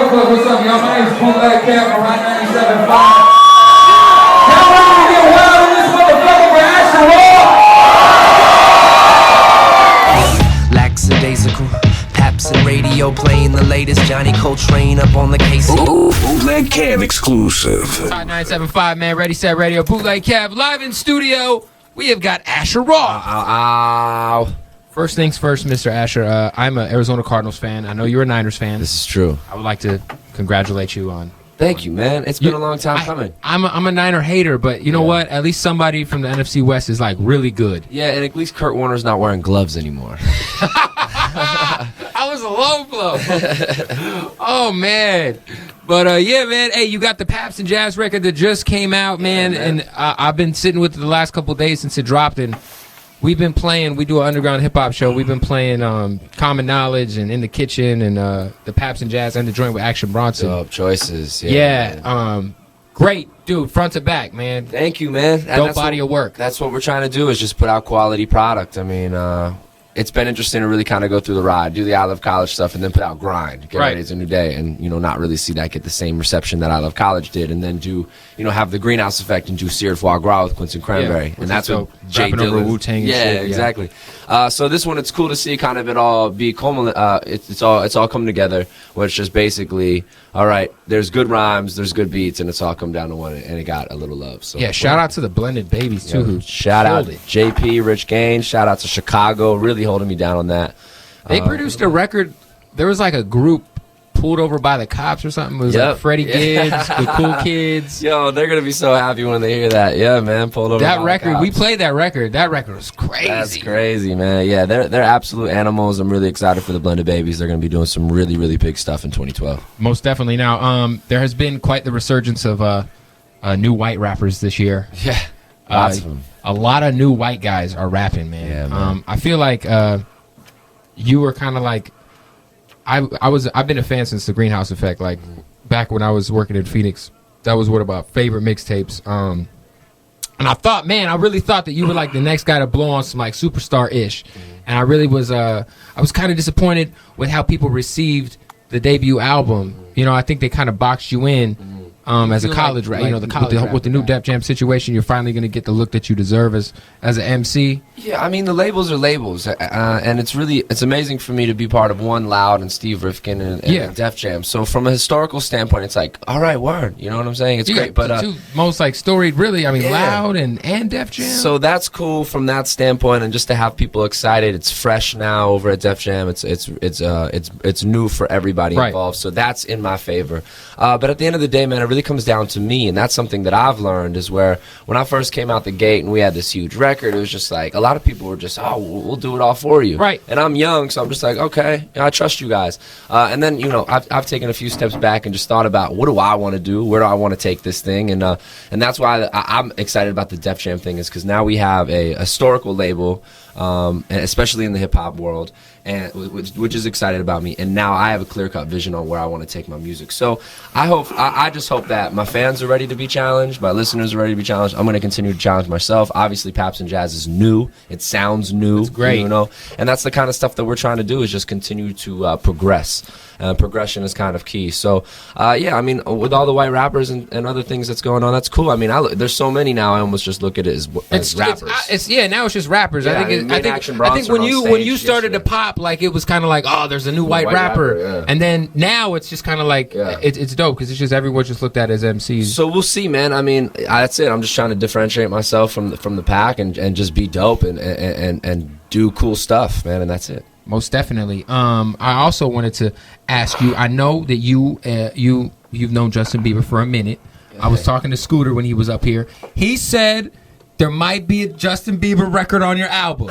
What's up, y'all? My name is Bootleg Kev from Hot 97.5. Y'all ready to get wild in this motherfucker with Asher Roth? Lackadaisical, Pabst and radio playing the latest Johnny Coltrane up on the case. Bootleg Kev exclusive. Hot 97.5, man. Ready, set, radio. Bootleg Kev live in studio. We have got Asher Roth. Ow. First things first, Mr. Asher. I'm an Arizona Cardinals fan. I know you're a Niners fan. This is true. I would like to congratulate you on. Thank you, man. It's been a long time coming. I'm a Niner hater, but you know what? At least somebody from the NFC West is like really good. Yeah, and at least Kurt Warner's not wearing gloves anymore. I was a low blow. Oh, man. But, yeah, man. Hey, you got the Pabst and Jazz record that just came out, man. And I've been sitting with it the last couple of days since it dropped. And we've been playing, we do an underground hip-hop show. We've been playing Common Knowledge and In the Kitchen and the Pabst and Jazz and the joint with Action Bronson. Dope choices. Yeah. Great, dude, front to back, man. Thank you, man. Dope body of work. That's what we're trying to do, is just put out quality product. I mean, it's been interesting to really kind of go through the ride, do the I Love College stuff, and then put out G.R.I.N.D. Get ready, it's a new day, and not really see that get the same reception that I Love College did, and then do have the greenhouse effect and do Seared Foie Gras with Quincy Cranberry, and that's what Jay Dillon. Wu-Tang. Yeah, exactly. So this one, it's cool to see kind of it all be it's all come together, where it's just basically, all right, there's good rhymes, there's good beats, and it's all come down to one, and it got a little love. So yeah, shout out to the Blended Babies too. Who shout out JP, Rich Gaines. Shout out to Chicago, really holding me down on that. They produced a record. There was like a group pulled over by the cops or something. It was like Freddie Gibbs, the Cool Kids. Yo, they're gonna be so happy when they hear that. Yeah, man, pulled over. That by record, the cops. we played that record. That record was crazy. That's crazy, man. Yeah, they're absolute animals. I'm really excited for the Blended Babies. They're gonna be doing some really, really big stuff in 2012. Most definitely. Now, there has been quite the resurgence of new white rappers this year. Yeah, lots of them. A lot of new white guys are rapping, man. Yeah, man. I feel like you were kind of like I've been a fan since the Greenhouse Effect. Like back when I was working in Phoenix, that was one of my favorite mixtapes. And I thought, man, I really thought that you were like the next guy to blow on some like superstar ish. And I really was. I was kind of disappointed with how people received the debut album. I think they kind of boxed you in. As a college rapper, with the new Def Jam situation, you're finally going to get the look that you deserve as an MC. Yeah, I mean, the labels are labels, and it's amazing for me to be part of One Loud and Steve Rifkin and Def Jam. So from a historical standpoint, it's like, all right, word. You know what I'm saying? It's great. But the two most like storied, really. I mean, Loud and Def Jam. So that's cool from that standpoint, and just to have people excited. It's fresh now over at Def Jam. It's new for everybody involved. So that's in my favor. But at the end of the day, man, it really comes down to me, and that's something that I've learned is where when I first came out the gate and we had this huge record, it was just like a lot of people were just, oh, we'll do it all for you. Right. And I'm young, so I'm just like, okay, I trust you guys. And then, I've taken a few steps back and just thought about what do I want to do? Where do I want to take this thing? And that's why I'm excited about the Def Jam thing, is because now we have a historical label, and especially in the hip-hop world, and which is excited about me. And now I have a clear-cut vision on where I want to take my music. So I just hope that my fans are ready to be challenged, my listeners are ready to be challenged. I'm going to continue to challenge myself. Obviously, Pabst and Jazz is new. It sounds new. It's great. And that's the kind of stuff that we're trying to do, is just continue to progress. Progression is kind of key. So, I mean, with all the white rappers and other things that's going on, that's cool. I mean, there's so many now, I almost just look at it as rappers. Now it's just rappers. Yeah, I think when you started to pop, like it was kind of like, oh, there's a new white rapper. And then now it's just kind of like, it's dope because it's just everyone just looked at as MCs. So we'll see, man. I mean, that's it. I'm just trying to differentiate myself from the pack and just be dope and do cool stuff, man, and that's it. Most definitely. I also wanted to ask you, I know that you've known Justin Bieber for a minute. I was talking to Scooter when he was up here. He said there might be a Justin Bieber record on your album.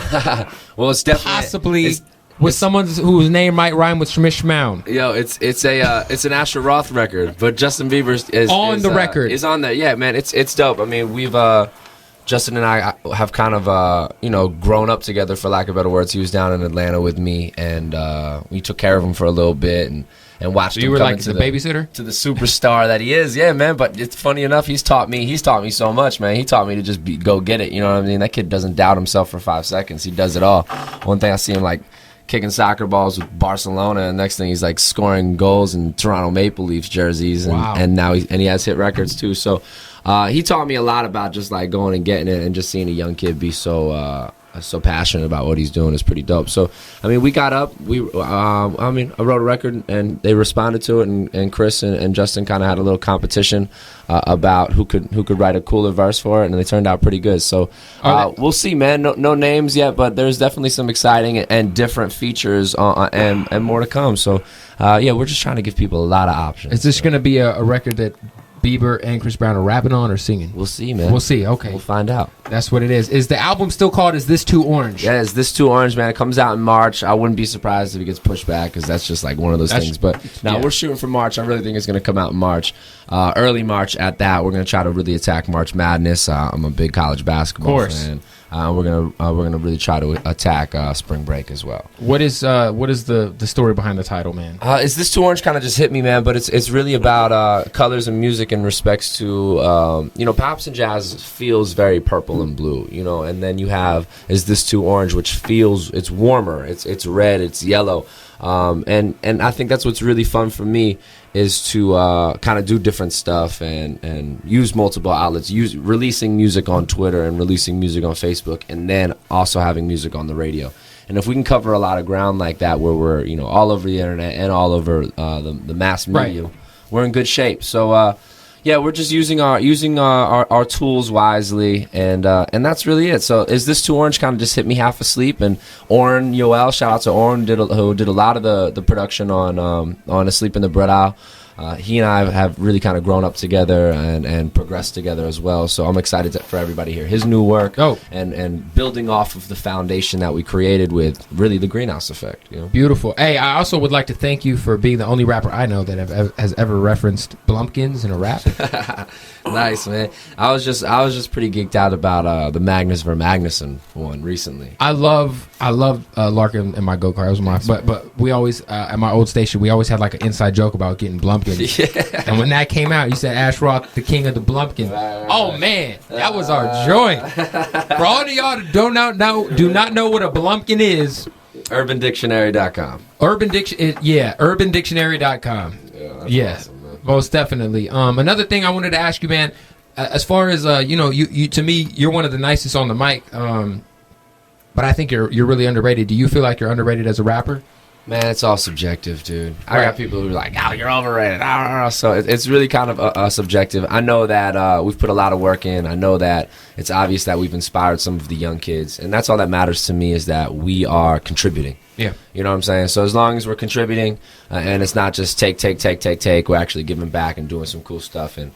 Well, it's definitely possibly with someone whose name might rhyme with Shmish Mound. Yo, it's an Asher Roth record, but Justin Bieber is on the record. Is on there. Yeah, man, it's dope. I mean, we've Justin and I have kind of grown up together, for lack of better words. He was down in Atlanta with me, and we took care of him for a little bit and watched him. You were come like into the babysitter to the superstar that he is. Yeah, man. But it's funny enough, he's taught me so much, man. He taught me to just go get it. You know what I mean? That kid doesn't doubt himself for 5 seconds. He does it all. One thing I see him like kicking soccer balls with Barcelona, and next thing he's like scoring goals in Toronto Maple Leafs jerseys, and, Wow. and now he has hit records too. So he taught me a lot about just like going and getting it, and just seeing a young kid be so passionate about what he's doing is pretty dope. So I mean, we got up, I wrote a record, and they responded to it, and Chris and Justin kind of had a little competition about who could write a cooler verse for it, and they turned out pretty good. So we'll see, man. No names yet, but there's definitely some exciting and different features and more to come. So yeah, we're just trying to give people a lot of options. Is this going to be a record that Bieber and Chris Brown are rapping on or singing? We'll see, man. We'll see. Okay. We'll find out. That's what it is. Is the album still called Is This Too Orange? Yeah, Is This Too Orange, man? It comes out in March. I wouldn't be surprised if it gets pushed back, because that's just like one of those things. But now we're shooting for March. I really think it's going to come out in March. Early March at that. We're going to try to really attack March Madness. I'm a big college basketball fan. We're gonna really try to attack spring break as well. What is the story behind the title, man? Is This Too Orange kind of just hit me, man? But it's really about colors and music in respects to Pabst and Jazz feels very purple and blue, and then you have Is This Too Orange, which feels it's warmer, it's red, it's yellow, and I think that's what's really fun for me, is to kind of do different stuff and use multiple outlets, releasing music on Twitter and releasing music on Facebook, and then also having music on the radio. And if we can cover a lot of ground like that, where we're all over the internet and all over the mass media, we're in good shape. So yeah, we're just using our tools wisely, and that's really it. So Is This Too Orange kind of just hit me half asleep, and Oren Yoel, shout out to Oren, who did a lot of the production on Asleep in the Bread Aisle. He and I have really kind of grown up together and progressed together as well. So I'm excited for everybody to hear his new work, and building off of the foundation that we created with really the Greenhouse Effect. Beautiful. Hey, I also would like to thank you for being the only rapper I know that has ever referenced Blumpkins in a rap. Nice, man. I was just pretty geeked out about the Magnus v. Magnuson one recently. I love Larkin in my go-kart. It was but we always at my old station, we always had like an inside joke about getting Blumpkins. Yeah. And when that came out, you said Ash Roth, the king of the Blumpkins. Oh man, that was our joint. For all of y'all that do not know what a Blumpkin is, UrbanDictionary.com. UrbanDictionary.com. Yeah, awesome, most definitely. Another thing I wanted to ask you, man, as far as you to me, you're one of the nicest on the mic. But I think you're really underrated. Do you feel like you're underrated as a rapper? Man, it's all subjective, dude. I got people who are like, "Oh, you're overrated." So it's really kind of subjective. I know that we've put a lot of work in. I know that it's obvious that we've inspired some of the young kids, and that's all that matters to me, is that we are contributing. Yeah. You know what I'm saying? So as long as we're contributing, and it's not just take, we're actually giving back and doing some cool stuff, and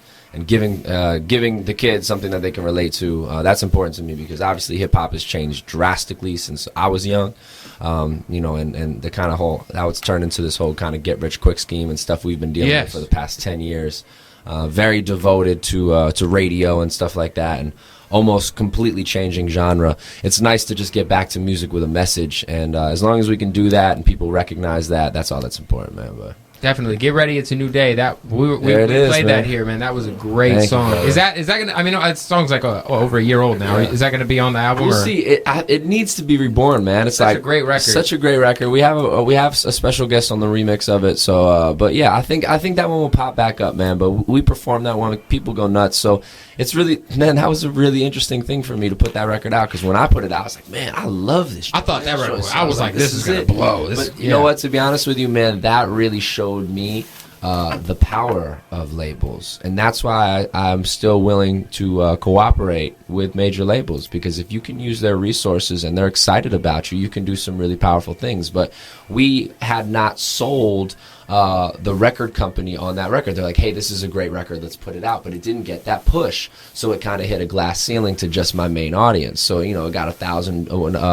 giving the kids something that they can relate to. That's important to me, because obviously hip hop has changed drastically since I was young. And the kind of whole, how it's turned into this whole kind of get rich quick scheme and stuff we've been dealing with for the past 10 years. Very devoted to radio and stuff like that, and almost completely changing genre. It's nice to just get back to music with a message, and as long as we can do that and people recognize that, that's all that's important, man. But definitely, Get Ready, It's a New Day. That we played that here, man. That was a great song. Is that gonna? I mean, that song's like over a year old now. Yeah. Is that gonna be on the album? We'll see. It needs to be reborn, man. It's like a great record. Such a great record. We have a special guest on the remix of it. So, but yeah, I think that one will pop back up, man. But we performed that one. People go nuts. So it's really, man, that was a really interesting thing for me to put that record out, because when I put it out, I was like, man, I love this. I thought that record. I was like, this is gonna blow. But you know what? To be honest with you, man, that really showed me the power of labels, and that's why I'm still willing to cooperate with major labels, because if you can use their resources and they're excited about you, you can do some really powerful things. But we had not sold the record company on that record. They're like, hey, this is a great record, let's put it out. But it didn't get that push, so it kind of hit a glass ceiling to just my main audience. So it got 1,000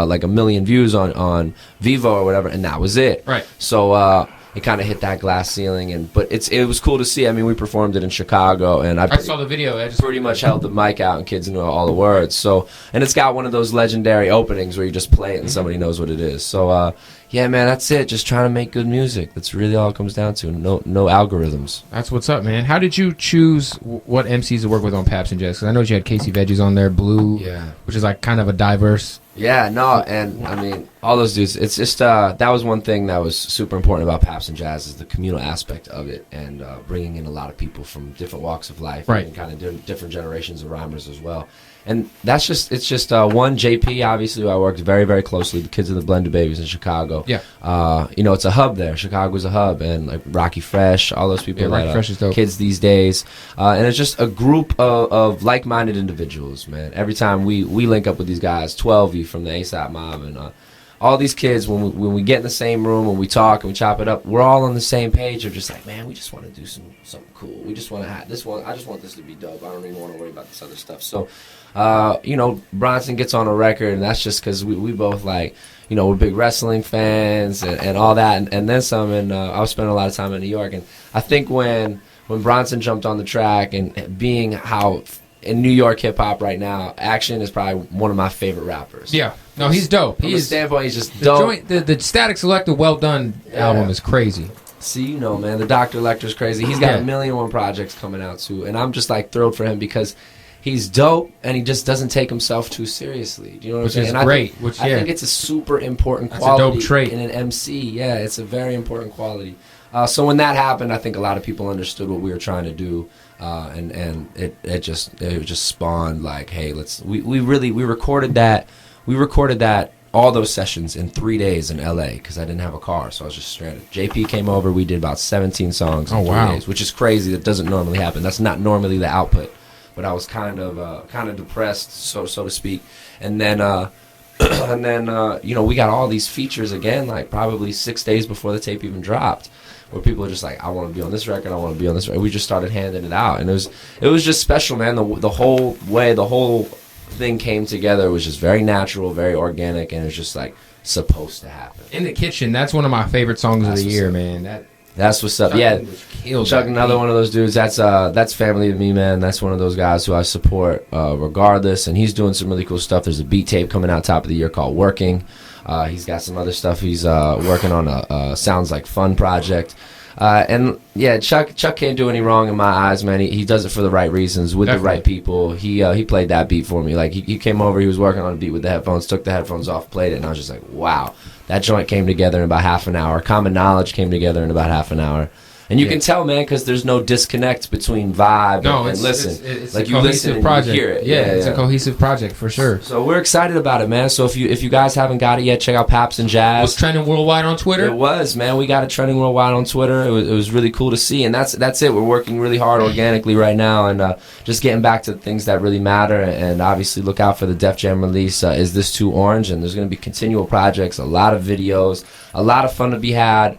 like 1 million views on Vivo or whatever, and that was it. Right. So it kind of hit that glass ceiling, but it was cool to see. I mean, we performed it in Chicago, and I saw the video. I just pretty much held the mic out, and kids knew all the words. So, and it's got one of those legendary openings where you just play it and somebody knows what it is. So, yeah, man, that's it. Just trying to make good music. That's really all it comes down to. No algorithms. That's what's up, man. How did you choose what MCs to work with on Pabst and Jazz? Because I know you had Casey Veggies on there, Blue, which is like kind of a diverse. Yeah, no, and I mean, all those dudes, it's just, that was one thing that was super important about Pabst and Jazz is the communal aspect of it and bringing in a lot of people from different walks of life and kind of different generations of rhymers as well. And that's just, it's just one, JP, obviously, who I worked very, very closely, the kids of the Blended Babies in Chicago. Yeah. You know, it's a hub there. Chicago's a hub. And like Rocky Fresh, all those people, Rocky Fresh is dope. Kids these days. And it's just a group of like-minded individuals, man. Every time we link up with these guys, 12 from the ASAP Mob, and all these kids, when we get in the same room and we talk and we chop it up, we're all on the same page of just like, man, we just want to do something cool. We just want to have this one. I just want this to be dope. I don't even want to worry about this other stuff. So, you know, Bronson gets on a record, and that's just because we both like, you know, we're big wrestling fans and all that, and then some. And I was spending a lot of time in New York, and I think when Bronson jumped on the track and being how in New York hip hop right now, Action is probably one of my favorite rappers. Yeah, no, he's dope. From the standpoint, he's just dope. The Static Selector Well Done album is crazy. See, you know, man, the Dr. Lecter's crazy. He's got 1,000,001 projects coming out too, and I'm just like thrilled for him because he's dope and he just doesn't take himself too seriously. Do you know what I'm saying? Which is great. I think it's a super important quality. That's a dope trait in an MC. Yeah, it's a very important quality. So when that happened, I think a lot of people understood what we were trying to do. And it just spawned like, hey, we recorded that all those sessions in 3 days in LA because I didn't have a car, so I was just stranded. JP came over, we did about 17 songs in 3 days, which is crazy. That doesn't normally happen. That's not normally the output, but I was kind of depressed, so to speak. And then you know, we got all these features again, like probably 6 days before the tape even dropped, where people are just like, I want to be on this record, I want to be on this record. We just started handing it out, and it was just special, man. The whole thing came together. It was just very natural, very organic, and it was just like supposed to happen. In the Kitchen, that's one of my favorite songs of the year, man. That's what's up. Chuck, another one of those dudes. That's family to me, man. That's one of those guys who I support regardless, and he's doing some really cool stuff. There's a beat tape coming out top of the year called Working. He's got some other stuff. He's working on a Sounds Like Fun project. And yeah, Chuck can't do any wrong in my eyes, man. He does it for the right reasons with the right people. He played that beat for me. Like he came over, he was working on a beat with the headphones, took the headphones off, played it, and I was just like, wow, that joint came together in about half an hour. Common Knowledge came together in about half an hour. And you can tell, man, because there's no disconnect between vibe and listen. It's like a you listen and project. you hear it. Yeah, it's a cohesive project for sure. So we're excited about it, man. So if you guys haven't got it yet, check out Pabst and Jazz. Was trending worldwide on Twitter? It was, man. We got it trending worldwide on Twitter. It was really cool to see, and that's it. We're working really hard organically right now, and just getting back to the things that really matter. And obviously, look out for the Def Jam release. Is This Too Orange? And there's going to be continual projects, a lot of videos, a lot of fun to be had.